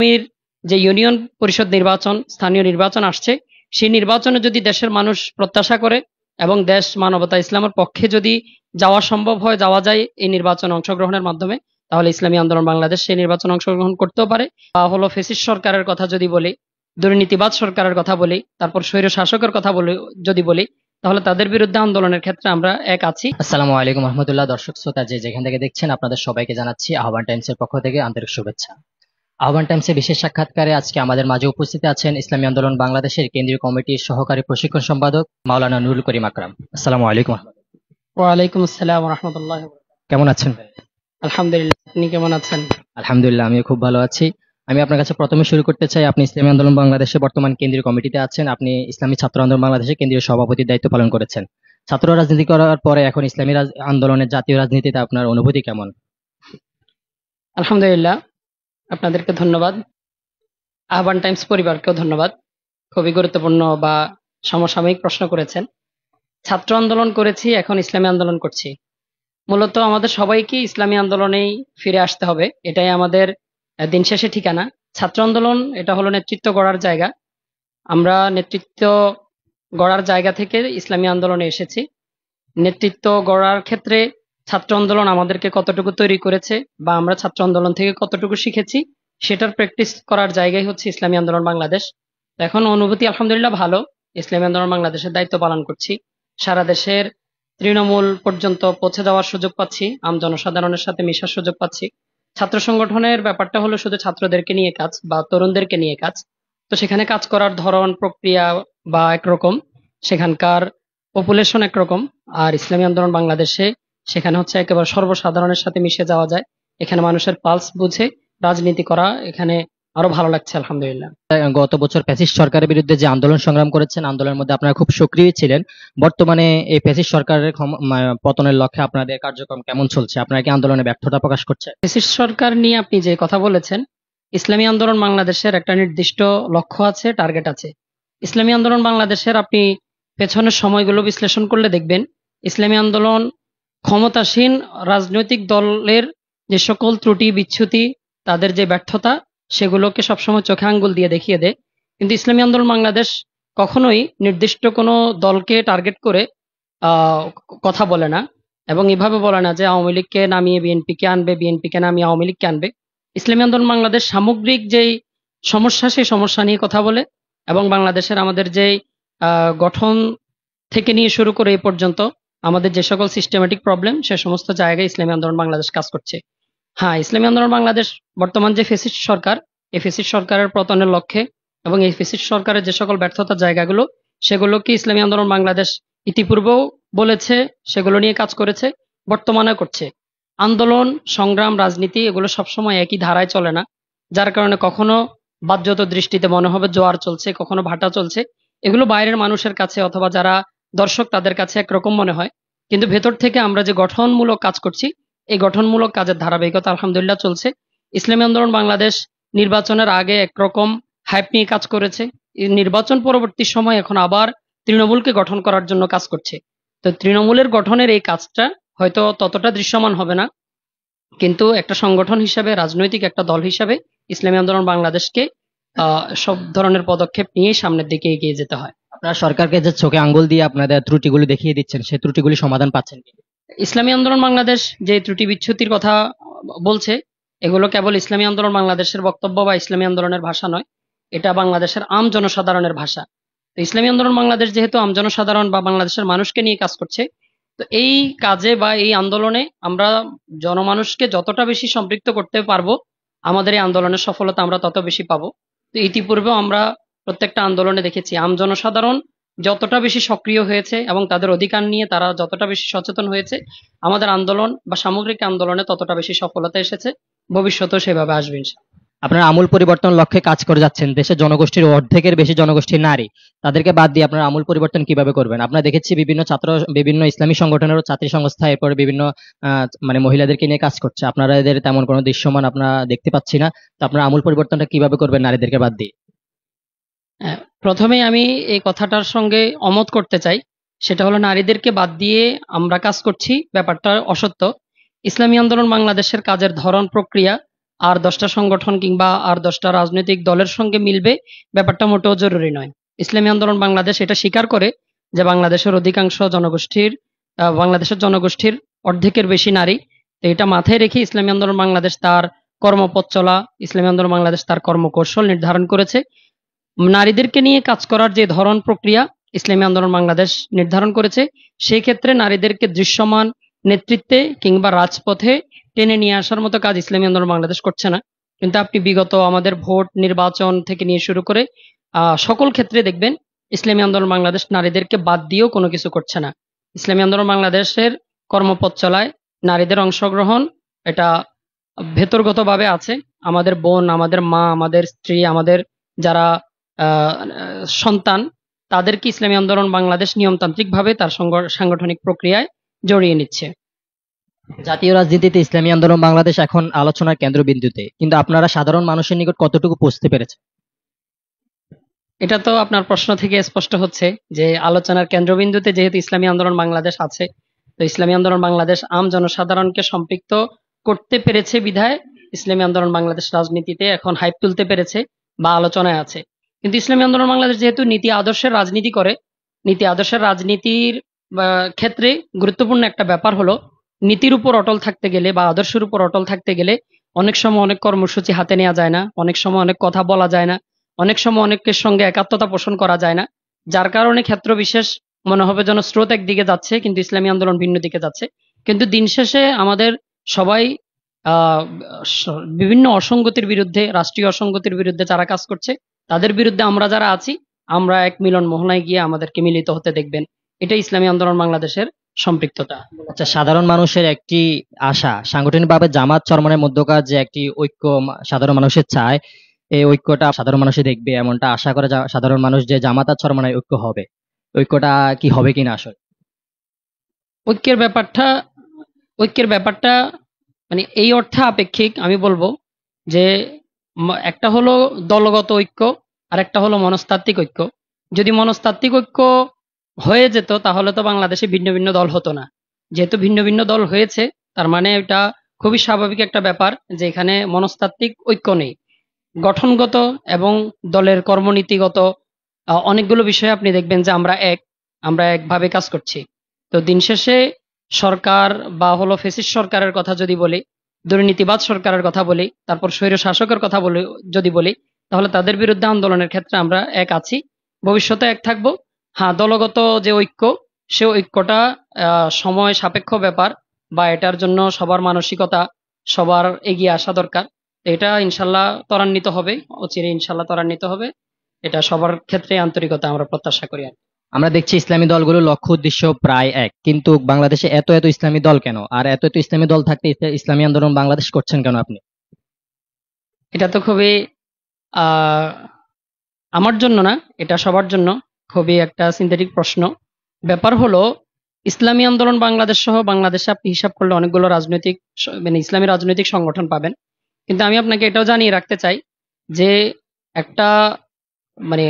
আগামীর যে ইউনিয়ন পরিষদ নির্বাচন, স্থানীয় নির্বাচন আসছে, সেই নির্বাচনে যদি দেশের মানুষ প্রত্যাশা করে এবং দেশ মানবতা ইসলামের পক্ষে যদি যাওয়া সম্ভব হয়, যাওয়া যায় এই নির্বাচনে অংশগ্রহণের মাধ্যমে, তাহলে ইসলামী আন্দোলন বাংলাদেশ সেই নির্বাচনে অংশগ্রহণ করতেও পারে। বা হলো ফ্যাসিস্ট সরকারের কথা যদি বলি, দুর্নীতিবাদ সরকারের কথা বলি, তারপর স্বৈর শাসকের কথা বলি, যদি বলি, তাহলে তাদের বিরুদ্ধে আন্দোলনের ক্ষেত্রে আমরা এক আছি। আসসালামু আলাইকুম রহমতুল্লাহ। দর্শক শ্রোতা যে যেখান থেকে দেখছেন, আপনাদের সবাইকে জানাচ্ছি আহ্বান টাইমস এর পক্ষ থেকে আন্তরিক শুভেচ্ছা। আহ্বান টাইমসে বিশেষ সাক্ষাৎকারে আজকে আমাদের মাঝে উপস্থিত আছেন ইসলামী আন্দোলন বাংলাদেশের কেন্দ্রীয় কমিটির সহকারী প্রশিক্ষণ সম্পাদক মাওলানা নুরুল করিম আকরাম। আসসালামু আলাইকুম। ওয়ালাইকুম আসসালাম রহমতুল্লাহ। কেমন আছেন? আলহামদুলিল্লাহ, আপনি কেমন আছেন? আলহামদুলিল্লাহ, আমিও খুব ভালো আছি। আমি আপনার কাছে প্রথমে শুরু করতে চাই, আপনি ইসলামী আন্দোলন বাংলাদেশে বর্তমান কেন্দ্রীয় কমিটিতে আছেন, আপনি ইসলামী ছাত্র আন্দোলন বাংলাদেশের কেন্দ্রীয় সভাপতির দায়িত্ব পালন করেছেন। ছাত্র রাজনীতি করার পরে এখন ইসলামী আন্দোলনের জাতীয় রাজনীতিতে আপনার অনুভূতি কেমন? আলহামদুলিল্লাহ, আপনাদেরকে ধন্যবাদ, আহ্বান টাইমস পরিবারকেও ধন্যবাদ। খুবই গুরুত্বপূর্ণ বা সমসাময়িক প্রশ্ন করেছেন। ছাত্র আন্দোলন করেছি, এখন ইসলামী আন্দোলন করছি। মূলত আমাদের সবাইকে ইসলামী আন্দোলনেই ফিরে আসতে হবে, এটাই আমাদের দিন শেষে ঠিকানা। ছাত্র আন্দোলন এটা হলো নেতৃত্ব গড়ার জায়গা। আমরা নেতৃত্ব গড়ার জায়গা থেকে ইসলামী আন্দোলনে এসেছি। নেতৃত্ব গড়ার ক্ষেত্রে ছাত্র আন্দোলন আমাদেরকে কতটুকু তৈরি করেছে বা আমরা ছাত্র আন্দোলন থেকে কতটুকু শিখেছি, সেটার প্র্যাকটিস করার জায়গায় হচ্ছে ইসলামী আন্দোলন বাংলাদেশ। এখন অনুভূতি আলহামদুলিল্লাহ ভালো। ইসলামী আন্দোলন বাংলাদেশের দায়িত্ব পালন করছি, সারা দেশের তৃণমূল পর্যন্ত পৌঁছে যাওয়ার সুযোগ পাচ্ছি, আম জনসাধারণের সাথে মেশার সুযোগ পাচ্ছি। ছাত্র সংগঠনের ব্যাপারটা হলো শুধু ছাত্রদেরকে নিয়ে কাজ বা তরুণদেরকে নিয়ে কাজ। তো সেখানে কাজ করার ধরন প্রক্রিয়া বা একরকম, সেখানকার পপুলেশন একরকম। আর ইসলামী আন্দোলন বাংলাদেশে সেখানে হচ্ছে একেবারে সর্বসাধারণের সাথে মিশে যাওয়া যায়, এখানে মানুষের পালস বুঝে রাজনীতি করা এখানে আরো ভালো লাগছে আলহামদুলিল্লাহ। গত বছর ফ্যাসিস্ট সরকারের বিরুদ্ধে যে আন্দোলন সংগ্রাম করেছেন, আন্দোলনের মধ্যে আপনারা খুব সক্রিয় ছিলেন। বর্তমানে এই ফ্যাসিস্ট সরকারের পতনের লক্ষ্যে আপনাদের কার্যক্রম কেমন চলছে? আপনারা কি আন্দোলনে ব্যর্থতা প্রকাশ করছে? ফ্যাসিস্ট সরকার নিয়ে আপনি যে কথা বলেছেন, ইসলামী আন্দোলন বাংলাদেশের একটা নির্দিষ্ট লক্ষ্য আছে, টার্গেট আছে। ইসলামী আন্দোলন বাংলাদেশের আপনি পেছনের সময়গুলো বিশ্লেষণ করলে দেখবেন, ইসলামী আন্দোলন ক্ষমতাসীন রাজনৈতিক দলের যে সকল ত্রুটি বিচ্যুতি, তাদের যে ব্যর্থতা, সেগুলোকে সবসময় চোখে আঙ্গুল দিয়ে দেখিয়ে দেয়। কিন্তু ইসলামী আন্দোলন বাংলাদেশ কখনোই নির্দিষ্ট কোনো দলকে টার্গেট করে আহ কথা বলে না, এবং এভাবে বলে না যে আওয়ামী লীগকে নামিয়ে বিএনপিকে আনবে, বিএনপিকে নামিয়ে আওয়ামী লীগকে আনবে। ইসলামী আন্দোলন বাংলাদেশ সামগ্রিক যেই সমস্যা, সেই সমস্যা নিয়ে কথা বলে, এবং বাংলাদেশের আমাদের যেই গঠন থেকে নিয়ে শুরু করে এই পর্যন্ত আমাদের যে সকল সিস্টেমেটিক প্রবলেম, সে সমস্ত জায়গায় ইসলামী আন্দোলন বাংলাদেশ কাজ করছে। হ্যাঁ, ইসলামী আন্দোলন বাংলাদেশ বর্তমান যে ফ্যাসিস্ট সরকার, এই ফ্যাসিস্ট সরকারের পতনের লক্ষ্যে এবং এই ফ্যাসিস্ট সরকারের যে সকল ব্যর্থতার জায়গাগুলো, সেগুলোকে ইসলামী আন্দোলন বাংলাদেশ ইতিপূর্বেও বলেছে, সেগুলো নিয়ে কাজ করেছে, বর্তমানে করছে। আন্দোলন সংগ্রাম রাজনীতি এগুলো সবসময় একই ধারায় চলে না, যার কারণে কখনো বাহ্যত দৃষ্টিতে মনে হবে জোয়ার চলছে, কখনো ভাটা চলছে। এগুলো বাইরের মানুষের কাছে অথবা যারা দর্শক, তাদের কাছে একরকম মনে হয়, কিন্তু ভেতর থেকে আমরা যে গঠনমূলক কাজ করছি, এই গঠনমূলক কাজের ধারাবাহিকতা আলহামদুলিল্লাহ চলছে। ইসলামী আন্দোলন বাংলাদেশ নির্বাচনের আগে একরকম হাইপ নিয়ে কাজ করেছে, এই নির্বাচন পরবর্তী সময় এখন আবার তৃণমূলকে গঠন করার জন্য কাজ করছে। তো তৃণমূলের গঠনের এই কাজটা হয়তো ততটা দৃশ্যমান হবে না, কিন্তু একটা সংগঠন হিসাবে, রাজনৈতিক একটা দল হিসাবে ইসলামী আন্দোলন বাংলাদেশকে সব ধরনের পদক্ষেপ নিয়ে সামনের দিকে এগিয়ে যেতে হয়। আপনারা সরকারকে যে চোখে আঙ্গুল দিয়ে আপনাদের ত্রুটিগুলি দেখিয়ে দিচ্ছেন, সেই ত্রুটিগুলি সমাধান পাচ্ছেন কি? ইসলামী আন্দোলন বাংলাদেশ যে ত্রুটি বিচ্যুতির কথা বলছে, এগুলো কেবল ইসলামী আন্দোলন বাংলাদেশের বক্তব্য বা ইসলামী আন্দোলনের ভাষা নয়, এটা বাংলাদেশের আম জনসাধারণের ভাষা। তো ইসলামী আন্দোলন বাংলাদেশ যেহেতু আম জনসাধারণ বা বাংলাদেশের মানুষকে নিয়ে কাজ করছে, তো এই কাজে বা এই আন্দোলনে আমরা জনমানুষকে যতটা বেশি সম্পৃক্ত করতে পারবো, আমাদের এই আন্দোলনের সফলতা আমরা তত বেশি পাবো। তো ইতিপূর্বেও আমরা প্রত্যেকটা আন্দোলনে দেখেছি, আম জনসাধারণ যতটা বেশি সক্রিয় হয়েছে এবং তাদের অধিকার নিয়ে তারা যতটা বেশি সচেতন হয়েছে, আমাদের আন্দোলন বা সামগ্রিক আন্দোলনে ততটা বেশি সফলতা এসেছে, ভবিষ্যতেও সেভাবে আসবে ইনশাআল্লাহ। আপনারা আমূল পরিবর্তন লক্ষ্যে কাজ করে যাচ্ছেন। দেশের জনগোষ্ঠীর অর্ধেকের বেশি জনগোষ্ঠী নারী, তাদেরকে বাদ দিয়ে আপনারা আমূল পরিবর্তন কিভাবে করবেন? আপনারা দেখেছি বিভিন্ন ইসলামী সংগঠনেরও ছাত্রী সংস্থা, এরপরে বিভিন্ন মানে মহিলাদেরকে নিয়ে কাজ করছে। আপনারা এদের তেমন কোনো দৃশ্যমান আপনারা দেখতে পাচ্ছি না। তো আপনারা আমূল পরিবর্তনটা কিভাবে করবেন নারীদেরকে বাদ দিয়ে? প্রথমেই আমি এই কথাটার সঙ্গে অমত করতে চাই, সেটা হলো নারীদেরকে বাদ দিয়ে আমরা কাজ করছি, ব্যাপারটা অসত্য। ইসলামী আন্দোলন বাংলাদেশের কাজের ধরন প্রক্রিয়া আর 10টা সংগঠন কিংবা আর 10টা রাজনৈতিক দলের সঙ্গে মিলবে, ব্যাপারটা মোটেও জরুরি নয়। ইসলামী আন্দোলন বাংলাদেশ এটা স্বীকার করে যে বাংলাদেশের অধিকাংশ জনগোষ্ঠীর বাংলাদেশের জনগোষ্ঠীর অর্ধেকের বেশি নারী। তো এটা মাথায় রেখে ইসলামী আন্দোলন বাংলাদেশ তার কর্মপথ চলা, ইসলামী আন্দোলন বাংলাদেশ তার কর্মকৌশল নির্ধারণ করেছে। নারীদেরকে নিয়ে কাজ করার যে ধরন প্রক্রিয়া ইসলামী আন্দোলন বাংলাদেশ নির্ধারণ করেছে, সেই ক্ষেত্রে নারীদেরকে দৃশ্যমান নেতৃত্বে কিংবা রাজপথে টেনে নিয়ে আসার মতো কাজ ইসলামী আন্দোলন বাংলাদেশ করছে না। কিন্তু আপনি বিগত আমাদের ভোট নির্বাচন থেকে নিয়ে শুরু করে সকল ক্ষেত্রে দেখবেন ইসলামী আন্দোলন বাংলাদেশ নারীদেরকে বাদ দিয়েও কোনো কিছু করছে না। ইসলামী আন্দোলন বাংলাদেশের কর্মপথ চলায় নারীদের অংশগ্রহণ এটা ভেতরগতভাবে আছে। আমাদের বোন, আমাদের মা, আমাদের স্ত্রী, আমাদের যারা সন্তান, তাদেরকে ইসলামী আন্দোলন বাংলাদেশ নিয়মতান্ত্রিকভাবে তার সাংগঠনিক প্রক্রিয়ায় জড়িয়ে নিচ্ছে। জাতীয় রাজনীতিতে ইসলামী আন্দোলন বাংলাদেশ এখন আলোচনার কেন্দ্রবিন্দুতে, কিন্তু আপনারা সাধারণ মানুষের নিকট কতটুকু পৌঁছতে পেরেছে? এটা তো আপনার প্রশ্ন থেকে স্পষ্ট হচ্ছে যে আলোচনার কেন্দ্রবিন্দুতে যেহেতু ইসলামী আন্দোলন বাংলাদেশ আছে, তো ইসলামী আন্দোলন বাংলাদেশ আম জনসাধারণকে সম্পৃক্ত করতে পেরেছে বিধায় ইসলামী আন্দোলন বাংলাদেশ রাজনীতিতে এখন হাইপ তুলতে পেরেছে বা আলোচনায় আছে। কিন্তু ইসলামী আন্দোলন বাংলাদেশ যেহেতু নীতি আদর্শের রাজনীতি করে, নীতি আদর্শের রাজনীতির ক্ষেত্রে গুরুত্বপূর্ণ একটা ব্যাপার হলো নীতির উপর অটল থাকতে গেলে বা আদর্শের উপর অটল থাকতে গেলে অনেক সময় অনেক কর্মসূচি হাতে নেওয়া যায় না, অনেক সময় অনেক কথা বলা যায় না, অনেক সময় অনেকের সঙ্গে একাত্মতা পোষণ করা যায় না। যার কারণে ক্ষেত্র বিশেষ মনে হবে যেন স্রোত একদিকে যাচ্ছে কিন্তু ইসলামী আন্দোলন ভিন্ন দিকে যাচ্ছে। কিন্তু দিন শেষে আমাদের সবাই আহ বিভিন্ন অসঙ্গতির বিরুদ্ধে, রাষ্ট্রীয় অসঙ্গতির বিরুদ্ধে যারা কাজ করছে তাদের বিরুদ্ধে আমরা যারা আছি, আমরা এক মিলন মহলায় গিয়ে আমাদেরকে মিলিত হতে দেখবেন। এটা ইসলামী আন্দোলন বাংলাদেশের সম্পৃক্ততা। আচ্ছা, সাধারণ মানুষের একটি আশা সাংগঠনিকভাবে জামাত চরমনের মধ্যকার যে একটি ঐক্য সাধারণ মানুষের চায়, এই ঐক্যটা সাধারণ মানুষই দেখবে এমনটা আশা করে সাধারণ মানুষ যে জামাত আর চরমনের ঐক্য হবে, ঐক্যটা কি হবে কিনা আসলে? ঐক্যের ব্যাপারটা ঐক্যের ব্যাপারটা মানে এই অর্থে আপেক্ষিক। আমি বলবো যে একটা হলো দলগত ঐক্য আর একটা হলো মনস্তাত্ত্বিক ঐক্য। যদি মনস্তাত্ত্বিক ঐক্য হয়ে যেত তাহলে তো বাংলাদেশে ভিন্ন ভিন্ন দল হতো না। যেহেতু ভিন্ন ভিন্ন দল হয়েছে, তার মানে এটা খুবই স্বাভাবিক একটা ব্যাপার যে এখানে মনস্তাত্ত্বিক ঐক্য নেই। গঠনগত এবং দলের কর্মনীতিগত অনেকগুলো বিষয়ে আপনি দেখবেন যে আমরা একভাবে কাজ করছি। তো দিন শেষে সরকার বা হলো ফ্যাসিস্ট সরকারের কথা যদি বলি, দুর্নীতিবাদ সরকারের কথা বলি, তারপর স্বৈর শাসকের কথা বলি, যদি বলি, তাহলে তাদের বিরুদ্ধে আন্দোলনের ক্ষেত্রে আমরা এক আছি, ভবিষ্যতে এক থাকবো। হ্যাঁ, দলগত যে ঐক্য, সে ঐক্যটা সময় সাপেক্ষ ব্যাপার বা এটার জন্য সবার মানসিকতা, সবার এগিয়ে আসা দরকার। এটা ইনশাল্লাহ ত্বরান্বিত হবে, অচিরে ইনশাল্লাহ ত্বরান্বিত হবে। এটা সবার ক্ষেত্রে আন্তরিকতা আমরা প্রত্যাশা করি। আমরা দেখছি ইসলামী দলগুলোর লক্ষ্য উদ্দেশ্য প্রায় এক, কিন্তু বাংলাদেশে এত এত ইসলামী দল কেন? আর এত এত ইসলামী দল থাকতে ইসলামী আন্দোলন বাংলাদেশ করছেন কেন আপনি? এটা তো খুবই আহ আমার জন্য না, এটা সবার জন্য খুবই একটা সিনথেটিক প্রশ্ন। ব্যাপার হলো ইসলামী আন্দোলন বাংলাদেশ সহ বাংলাদেশে আপনি হিসাব করলে অনেকগুলো রাজনৈতিক মানে ইসলামী রাজনৈতিক সংগঠন পাবেন। কিন্তু আমি আপনাকে এটাও জানিয়ে রাখতে চাই যে একটা মানে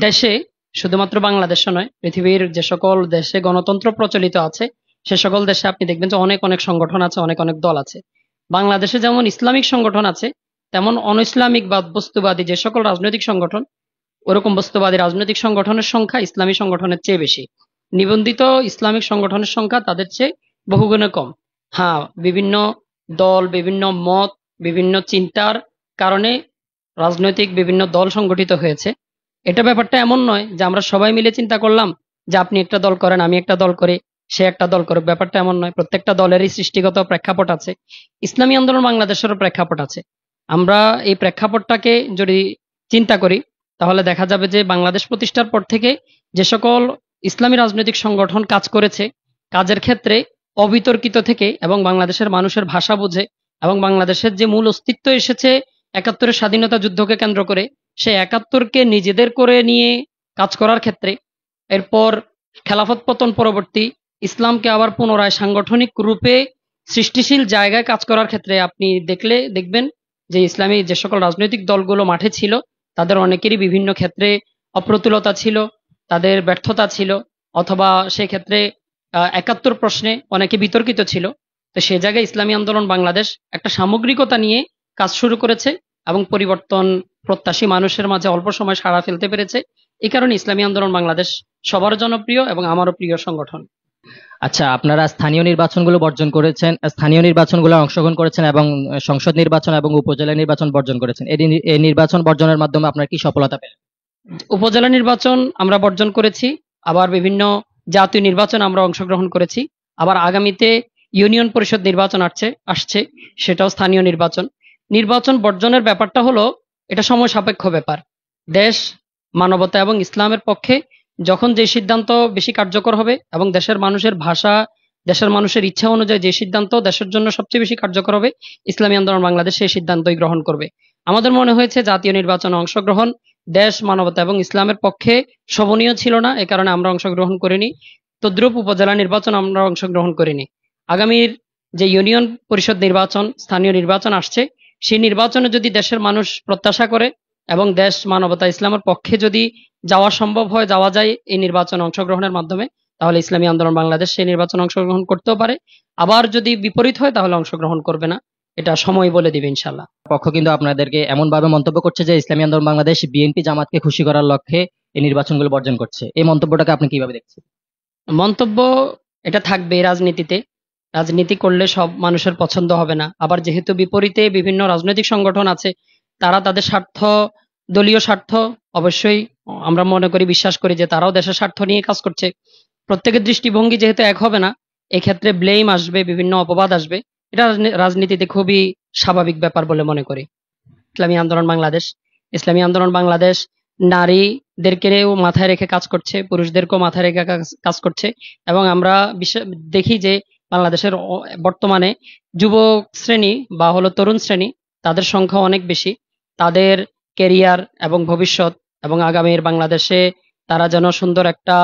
দেশে, শুধুমাত্র বাংলাদেশে নয়, পৃথিবীর যে সকল দেশে গণতন্ত্র প্রচলিত আছে সে সকল দেশে আপনি দেখবেন যে অনেক অনেক সংগঠন আছে, অনেক অনেক দল আছে। বাংলাদেশে যেমন ইসলামিক সংগঠন আছে, তেমন অন ইসলামিক বা বস্তুবাদী যে সকল রাজনৈতিক সংগঠন, ওরকম বস্তুবাদী রাজনৈতিক সংগঠনের সংখ্যা ইসলামী সংগঠনের চেয়ে বেশি। নিবন্ধিত ইসলামিক সংগঠনের সংখ্যা তাদের চেয়ে বহুগুণে কম। হ্যাঁ, বিভিন্ন দল, বিভিন্ন মত, বিভিন্ন চিন্তার কারণে রাজনৈতিক বিভিন্ন দল সংগঠিত হয়েছে। এটা ব্যাপারটা এমন নয় যে আমরা সবাই মিলে চিন্তা করলাম যে আপনি একটা দল করেন, আমি একটা দল করি, সে একটা দল করে। ব্যাপারটা এমন নয়, প্রত্যেকটা দলেরই সৃষ্টিগত প্রেক্ষাপট আছে। ইসলামী আন্দোলন বাংলাদেশেরও প্রেক্ষাপট আছে। আমরা এই প্রেক্ষাপটটাকে যদি চিন্তা করি তাহলে দেখা যাবে যে বাংলাদেশ প্রতিষ্ঠার পর থেকে যে সকল ইসলামী রাজনৈতিক সংগঠন কাজ করেছে, কাজের ক্ষেত্রে অবিতর্কিত থেকে এবং বাংলাদেশের মানুষের ভাষা বুঝে এবং বাংলাদেশের যে মূল অস্তিত্ব এসেছে একাত্তরের স্বাধীনতা যুদ্ধকে কেন্দ্র করে, সেই একাত্তরকে নিজেদের করে নিয়ে কাজ করার ক্ষেত্রে, এরপর খেলাফত পতন পরবর্তী ইসলামকে আবার পুনরায় সাংগঠনিক রূপে সৃষ্টিশীল জায়গায় কাজ করার ক্ষেত্রে আপনি দেখবেন যে ইসলামী যে সকল রাজনৈতিক দলগুলো মাঠে ছিল তাদের অনেকেরই বিভিন্ন ক্ষেত্রে অপ্রতুলতা ছিল, তাদের ব্যর্থতা ছিল, অথবা সেই ক্ষেত্রে একাত্তর প্রশ্নে অনেকে বিতর্কিত ছিল। তো তো সে জায়গায় ইসলামী আন্দোলন বাংলাদেশ একটা সামগ্রিকতা নিয়ে কাজ শুরু করেছে এবং পরিবর্তন প্রত্যাশী মানুষের মাঝে অল্প সময় সাড়া ফেলতে পেরেছে। এই কারণে ইসলামী আন্দোলন বাংলাদেশ সবার জনপ্রিয় এবং আমারও প্রিয় সংগঠন। আচ্ছা, আপনারা স্থানীয় নির্বাচনগুলো বর্জন করেছেন, স্থানীয় নির্বাচনগুলো অংশগ্রহণ করেছেন এবং সংসদ নির্বাচন এবং উপজেলা নির্বাচন বর্জন করেছেন। এই নির্বাচন বর্জনের মাধ্যমে আপনারা কি সফলতা পেলেন? উপজেলা নির্বাচন আমরা বর্জন করেছি, আবার বিভিন্ন জাতীয় নির্বাচন আমরা অংশগ্রহণ করেছি, আবার আগামীতে ইউনিয়ন পরিষদ নির্বাচন আসছে, সেটাও স্থানীয় নির্বাচন। নির্বাচন বর্জনের ব্যাপারটা হলো এটা সময় সাপেক্ষ ব্যাপার। দেশ, মানবতা এবং ইসলামের পক্ষে যখন যে সিদ্ধান্ত বেশি কার্যকর হবে এবং দেশের মানুষের ভাষা, দেশের মানুষের ইচ্ছা অনুযায়ী যে সিদ্ধান্ত দেশের জন্য সবচেয়ে বেশি কার্যকর হবে, ইসলামী আন্দোলন বাংলাদেশ সেই সিদ্ধান্তই গ্রহণ করবে। আমাদের মনে হয়েছে জাতীয় নির্বাচনে অংশগ্রহণ দেশ, মানবতা এবং ইসলামের পক্ষে শোভনীয় ছিল না, এ কারণে আমরা অংশগ্রহণ করিনি। তদ্রুপ উপজেলা নির্বাচন আমরা অংশগ্রহণ করিনি। আগামীর যে ইউনিয়ন পরিষদ নির্বাচন, স্থানীয় নির্বাচন আসছে, সেই নির্বাচনে যদি দেশের মানুষ প্রত্যাশা করে এবং দেশ, মানবতা, ইসলামের পক্ষে যদি যাওয়া সম্ভব হয়, যাওয়া যায় এই নির্বাচনে অংশগ্রহণের মাধ্যমে, তাহলে ইসলামী আন্দোলন বাংলাদেশ সেই নির্বাচনে অংশগ্রহণ করতেও পারে। আবার যদি বিপরীত হয় তাহলে অংশগ্রহণ করবে না, এটা সময় বলে দিবে ইনশাল্লাহ। পক্ষ কিন্তু আপনাদেরকে এমন ভাবে মন্তব্য করছে যে ইসলামী আন্দোলন বাংলাদেশ বিএনপি জামাতকে খুশি করার লক্ষ্যে এই নির্বাচনগুলো বর্জন করছে। এই মন্তব্যটাকে আপনি কিভাবে দেখছেন? মন্তব্য এটা থাকবে রাজনীতিতে। রাজনীতি করলে সব মানুষের পছন্দ হবে না। আবার যেহেতু বিপরীতে বিভিন্ন রাজনৈতিক সংগঠন আছে, তারা তাদের স্বার্থ, দলীয় স্বার্থ, অবশ্যই আমরা মনে করি, বিশ্বাস করি যে তারাও দেশের স্বার্থ নিয়ে কাজ করছে। প্রত্যেকের দৃষ্টিভঙ্গি যেহেতু এক হবে না, এক্ষেত্রে ব্লেম আসবে, বিভিন্ন অপবাদ আসবে। এটা রাজনীতিতে খুবই স্বাভাবিক ব্যাপার বলে মনে করি। ইসলামী আন্দোলন বাংলাদেশ ইসলামী আন্দোলন বাংলাদেশ নারীদেরকেও মাথায় রেখে কাজ করছে, পুরুষদেরকেও মাথায় রেখে কাজ করছে। এবং আমরা দেখি যে বাংলাদেশের বর্তমানে যুবক শ্রেণী বা হলো তরুণ শ্রেণী, তাদের সংখ্যা অনেক বেশি। তাদের কেরিয়ার এবং ভবিষ্যৎ এবং আগামীর বাংলাদেশে তারা যেন সুন্দর একটা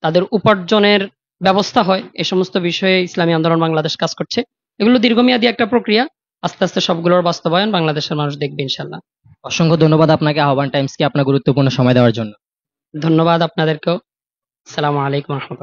তাদের উপার্জনের ব্যবস্থা হয়, এই সমস্ত বিষয়ে ইসলামী আন্দোলন বাংলাদেশ কাজ করছে। এগুলো দীর্ঘমেয়াদী একটা প্রক্রিয়া, আস্তে আস্তে সবগুলোর বাস্তবায়ন বাংলাদেশের মানুষ দেখবে ইনশাল্লাহ। অসংখ্য ধন্যবাদ আপনাকে আহ্বান টাইমসকে আপনার গুরুত্বপূর্ণ সময় দেওয়ার জন্য। ধন্যবাদ আপনাদেরকেও। আসসালামু আলাইকুম রহমতুল্লাহ।